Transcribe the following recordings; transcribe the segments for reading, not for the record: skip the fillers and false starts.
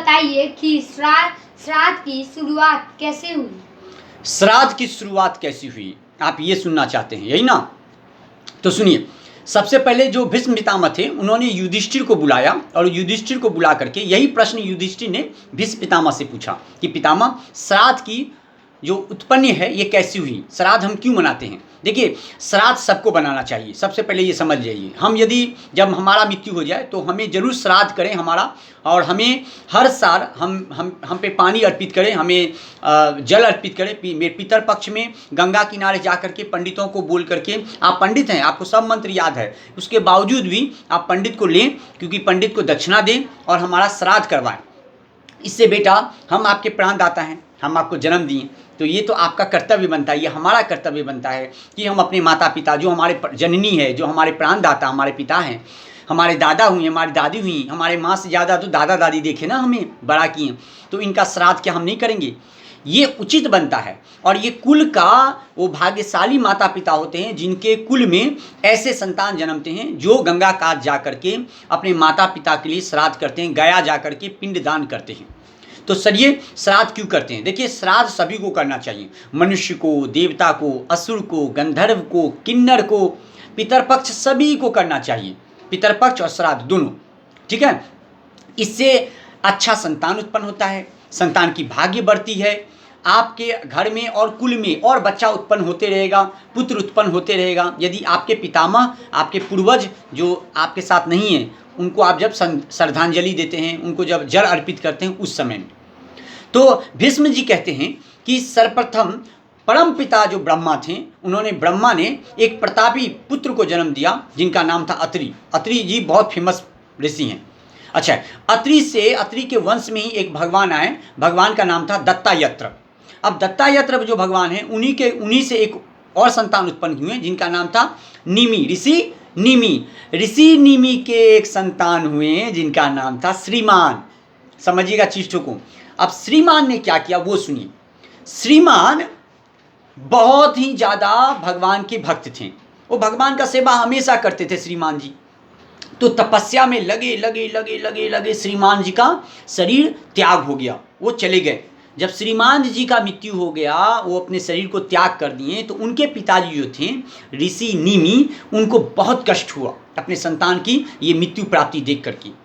बताइए कि श्राद्ध की शुरुआत कैसे हुई? श्राद्ध की शुरुआत कैसी हुई, आप ये सुनना चाहते हैं, यही ना? तो सुनिए, सबसे पहले जो भीष्म पितामह थे उन्होंने युधिष्ठिर को बुलाया और युधिष्ठिर को बुला करके यही प्रश्न युधिष्ठिर ने भीष्म पितामह से पूछा कि पितामह, श्राद्ध की जो उत्पन्न है ये कैसी हुई, श्राद्ध हम क्यों मनाते हैं? देखिए, श्राद्ध सबको बनाना चाहिए, सबसे पहले ये समझ जाइए। हम यदि जब हमारा मृत्यु हो जाए तो हमें जरूर श्राद्ध करें हमारा, और हमें हर साल हम पे पानी अर्पित करें, हमें जल अर्पित करें। पितर पक्ष में गंगा किनारे जा करके पंडितों को बोल करके, आप पंडित हैं, आपको सब मंत्र याद है, उसके बावजूद भी आप पंडित को लें, क्योंकि पंडित को दक्षिणा दें और हमारा श्राद्ध करवाएं। इससे बेटा हम आपके प्राणदाता हैं, हम आपको जन्म दिए, तो ये तो आपका कर्तव्य बनता है, ये हमारा कर्तव्य बनता है कि हम अपने माता पिता, जो हमारे जननी है, जो हमारे प्राणदाता हमारे पिता हैं, हमारे दादा हुए, हमारी दादी हुई, हमारे माँ से ज़्यादा तो दादा दादी देखे ना हमें बड़ा किए, तो इनका श्राद्ध क्या हम नहीं करेंगे? ये उचित बनता है। और ये कुल का वो भाग्यशाली माता पिता होते हैं जिनके कुल में ऐसे संतान जन्मते हैं जो गंगा काट जा करके अपने माता पिता के लिए श्राद्ध करते हैं, गया जा करके पिंड दान करते हैं। तो चलिए, श्राद्ध क्यों करते हैं? देखिए, श्राद्ध सभी को करना चाहिए, मनुष्य को, देवता को, असुर को, गंधर्व को, किन्नर को, पितरपक्ष सभी को करना चाहिए, पितरपक्ष और श्राद्ध दोनों, ठीक है। इससे अच्छा संतान उत्पन्न होता है, संतान की भाग्य बढ़ती है, आपके घर में और कुल में और बच्चा उत्पन्न होते रहेगा, पुत्र उत्पन्न होते रहेगा। यदि आपके पितामह, आपके पूर्वज जो आपके साथ नहीं हैं, उनको आप जब श्रद्धांजलि देते हैं, उनको जब जल अर्पित करते हैं, उस समय में, तो भीष्म जी कहते हैं कि सर्वप्रथम परम पिता जो ब्रह्मा थे, ब्रह्मा ने एक प्रतापी पुत्र को जन्म दिया जिनका नाम था अत्रि। अत्रि जी बहुत फेमस ऋषि हैं। अच्छा, अत्रि के वंश में ही एक भगवान आए, भगवान का नाम था दत्तायत्र। अब दत्तायत्र जो भगवान हैं, उन्हीं से एक और संतान उत्पन्न हुए जिनका नाम था निमि, ऋषि निमि के एक संतान हुए जिनका नाम था श्रीमान। समझिएगा चीज़ों को। अब श्रीमान ने क्या किया वो सुनिए। श्रीमान बहुत ही ज़्यादा भगवान के भक्त थे, वो भगवान का सेवा हमेशा करते थे श्रीमान जी। तो तपस्या में लगे श्रीमान जी का शरीर त्याग हो गया, वो चले गए। जब श्रीमान जी का मृत्यु हो गया, वो अपने शरीर को त्याग कर दिए, तो उनके पिताजी जो थे ऋषि निमि, उनको बहुत कष्ट हुआ अपने संतान की ये मृत्यु प्राप्ति देख करके।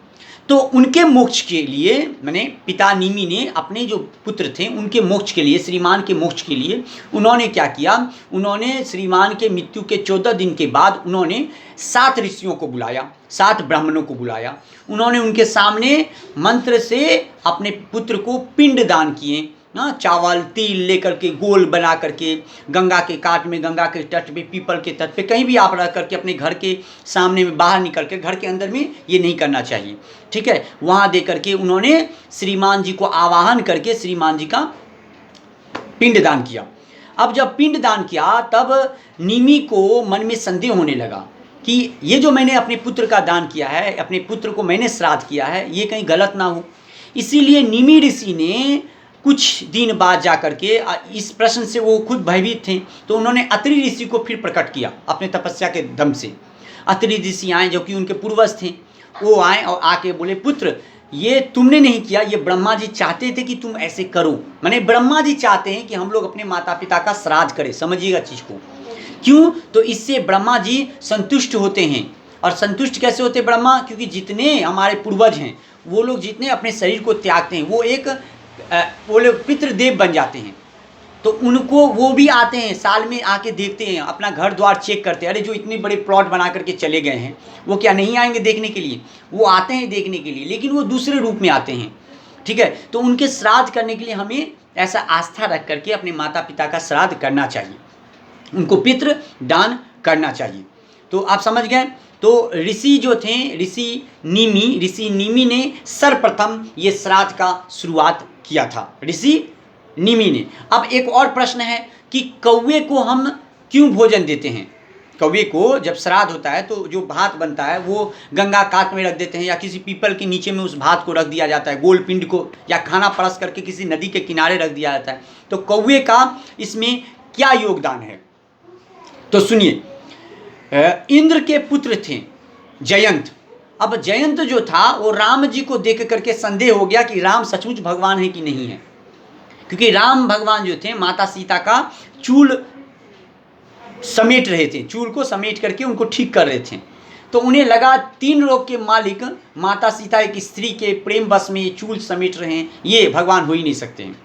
तो उनके मोक्ष के लिए, मैंने पिता निमि ने अपने जो पुत्र थे उनके मोक्ष के लिए, श्रीमान के मोक्ष के लिए उन्होंने क्या किया, उन्होंने श्रीमान के मृत्यु के 14 दिन के बाद उन्होंने 7 ऋषियों को बुलाया, 7 ब्राह्मणों को बुलाया। उन्होंने उनके सामने मंत्र से अपने पुत्र को पिंड दान किए, चावल तिल लेकर के गोल बना करके गंगा के काट में, गंगा के तट पे, पीपल के तट पे, कहीं भी आप रह करके अपने घर के सामने में, बाहर निकल कर, घर के अंदर में ये नहीं करना चाहिए, ठीक है। वहाँ दे करके उन्होंने श्रीमान जी को आवाहन करके श्रीमान जी का पिंड दान किया। अब जब पिंड दान किया तब निमि को मन में संदेह होने लगा कि ये जो मैंने अपने पुत्र का दान किया है, अपने पुत्र को मैंने श्राद्ध किया है, ये कहीं गलत ना हो। इसीलिए निमि ऋषि ने कुछ दिन बाद जा करके, इस प्रश्न से वो खुद भयभीत थे, तो उन्होंने अत्रि ऋषि को फिर प्रकट किया अपने तपस्या के दम से। अत्रि ऋषि आए जो कि उनके पूर्वज थे, वो आए और आके बोले, पुत्र ये तुमने नहीं किया, ये ब्रह्मा जी चाहते थे कि तुम ऐसे करो। माने ब्रह्मा जी चाहते हैं कि हम लोग अपने माता पिता का श्राद्ध करें, समझिएगा चीज़ को। क्यों? तो इससे ब्रह्मा जी संतुष्ट होते हैं। और संतुष्ट कैसे होते ब्रह्मा? क्योंकि जितने हमारे पूर्वज हैं वो लोग जितने अपने शरीर को त्यागते हैं, वो लोग पितृदेव बन जाते हैं। तो उनको वो भी आते हैं, साल में आके देखते हैं, अपना घर द्वार चेक करते हैं। अरे जो इतने बड़े प्लॉट बना करके चले गए हैं, वो क्या नहीं आएंगे देखने के लिए? वो आते हैं देखने के लिए, लेकिन वो दूसरे रूप में आते हैं, ठीक है। तो उनके श्राद्ध करने के लिए हमें ऐसा आस्था रख करके अपने माता पिता का श्राद्ध करना चाहिए, उनको पितृ दान करना चाहिए। तो आप समझ गए। तो ऋषि जो थे, ऋषि निमि ने सर्वप्रथम ये श्राद्ध का शुरुआत किया था, ऋषि निमि ने। अब एक और प्रश्न है कि कौवे को हम क्यों भोजन देते हैं? कौवे को जब श्राद्ध होता है तो जो भात बनता है वो गंगा काट में रख देते हैं, या किसी पीपल के नीचे में उस भात को रख दिया जाता है, गोल पिंड को, या खाना परस करके किसी नदी के किनारे रख दिया जाता है। तो कौवे का इसमें क्या योगदान है? तो सुनिए, इंद्र के पुत्र थे जयंत। अब जयंत जो था वो राम जी को देख करके संदेह हो गया कि राम सचमुच भगवान है कि नहीं है, क्योंकि राम भगवान जो थे माता सीता का चूल समेट रहे थे, चूल को समेट करके उनको ठीक कर रहे थे। तो उन्हें लगा 3 लोक के मालिक माता सीता एक स्त्री के प्रेम बस में ये चूल समेट रहे हैं, ये भगवान हो ही नहीं सकते हैं।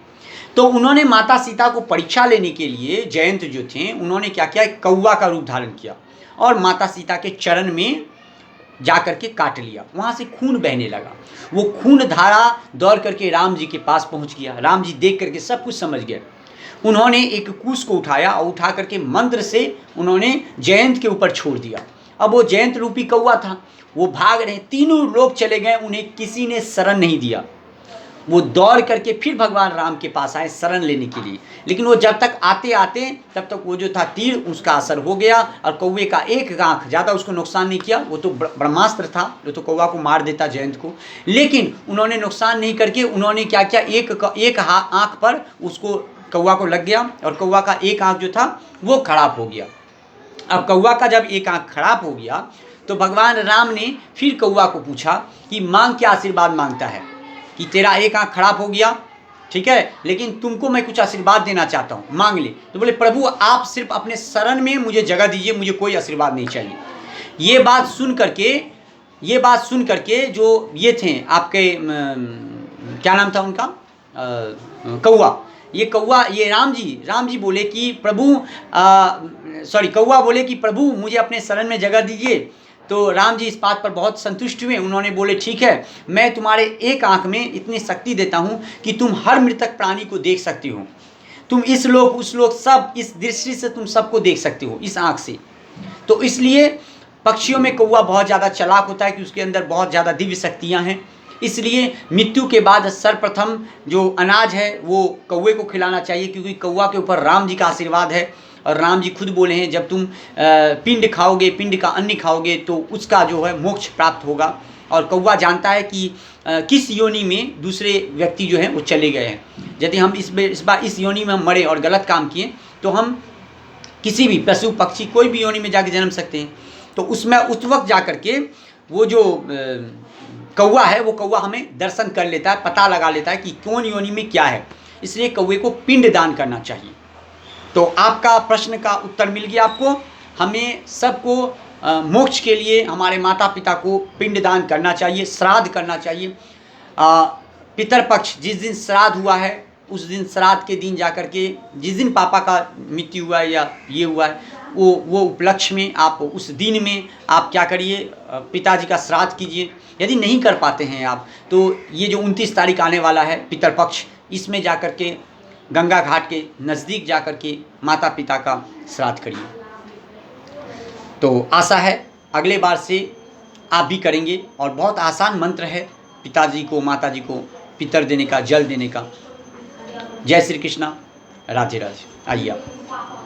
तो उन्होंने माता सीता को परीक्षा लेने के लिए जयंत जो थे उन्होंने क्या किया, कौवा का रूप धारण किया और माता सीता के चरण में जा करके काट लिया। वहाँ से खून बहने लगा। वो खून धारा दौड़ करके राम जी के पास पहुँच गया। राम जी देख करके सब कुछ समझ गए। उन्होंने एक कूस को उठाया और उठा करके मंत्र से उन्होंने जयंत के ऊपर छोड़ दिया। अब वो जयंत रूपी कौवा था, वो भाग रहे, 3 लोग चले गए, उन्हें किसी ने शरण नहीं दिया। वो दौड़ करके फिर भगवान राम के पास आए शरण लेने के लिए, लेकिन वो जब तक आते आते तब तक वो जो था तीर उसका असर हो गया और कौवे का एक आँख, ज़्यादा उसको नुकसान नहीं किया। वो तो ब्रह्मास्त्र था, वो तो कौवा को मार देता जयंत को, लेकिन उन्होंने नुकसान नहीं करके उन्होंने क्या किया, एक आँख पर उसको कौवा को लग गया और कौवा का एक आँख जो था वो खराब हो गया। अब कौवा का जब एक आँख खराब हो गया तो भगवान राम ने फिर कौवा को पूछा कि मांग, क्या आशीर्वाद मांगता है, कि तेरा एक आँख खराब हो गया, ठीक है, लेकिन तुमको मैं कुछ आशीर्वाद देना चाहता हूँ, मांग ले। तो बोले प्रभु आप सिर्फ अपने शरण में मुझे जगह दीजिए, मुझे कोई आशीर्वाद नहीं चाहिए। ये बात सुन करके जो ये थे आपके क्या नाम था उनका, कौवा, ये राम जी बोले कि प्रभु कौवा बोले कि प्रभु मुझे अपने शरण में जगह दीजिए। तो राम जी इस बात पर बहुत संतुष्ट हुए। उन्होंने बोले ठीक है, मैं तुम्हारे एक आँख में इतनी शक्ति देता हूँ कि तुम हर मृतक प्राणी को देख सकती हो, तुम इस लोक उस लोक सब इस दृष्टि से तुम सबको देख सकते हो इस आँख से। तो इसलिए पक्षियों में कौवा बहुत ज़्यादा चालाक होता है कि उसके अंदर बहुत ज़्यादा दिव्य शक्तियाँ हैं। इसलिए मृत्यु के बाद सर्वप्रथम जो अनाज है वो कौवे को खिलाना चाहिए, क्योंकि कौवा के ऊपर राम जी का आशीर्वाद है। और राम जी खुद बोले हैं जब तुम पिंड खाओगे, पिंड का अन्न खाओगे तो उसका जो है मोक्ष प्राप्त होगा। और कौवा जानता है कि किस योनि में दूसरे व्यक्ति जो हैं वो चले गए हैं। यदि हम इस बार इस योनि में हम मरे और गलत काम किए तो हम किसी भी पशु पक्षी कोई भी योनि में जाके जन्म सकते हैं। तो उसमें उस वक्त जा कर के वो जो कौवा है वो कौवा हमें दर्शन कर लेता है, पता लगा लेता है कि कौन योनि में क्या है। इसलिए कौवे को पिंड दान करना चाहिए। तो आपका प्रश्न का उत्तर मिल गया आपको। हमें सबको मोक्ष के लिए हमारे माता पिता को पिंड दान करना चाहिए, श्राद्ध करना चाहिए। पितरपक्ष जिस दिन श्राद्ध हुआ है उस दिन श्राद्ध के दिन जा कर के जिस दिन पापा का मृत्यु हुआ है या ये हुआ है वो उपलक्ष्य में आप उस दिन में आप क्या करिए, पिताजी का श्राद्ध कीजिए। यदि नहीं कर पाते हैं आप तो ये जो 29 तारीख आने वाला है पितरपक्ष, इसमें जा कर के गंगा घाट के नज़दीक जा कर के माता पिता का श्राद्ध करिए। तो आशा है अगले बार से आप भी करेंगे। और बहुत आसान मंत्र है पिताजी को माता जी को पितर देने का, जल देने का। जय श्री कृष्णा, राधे राधे। आइए आप।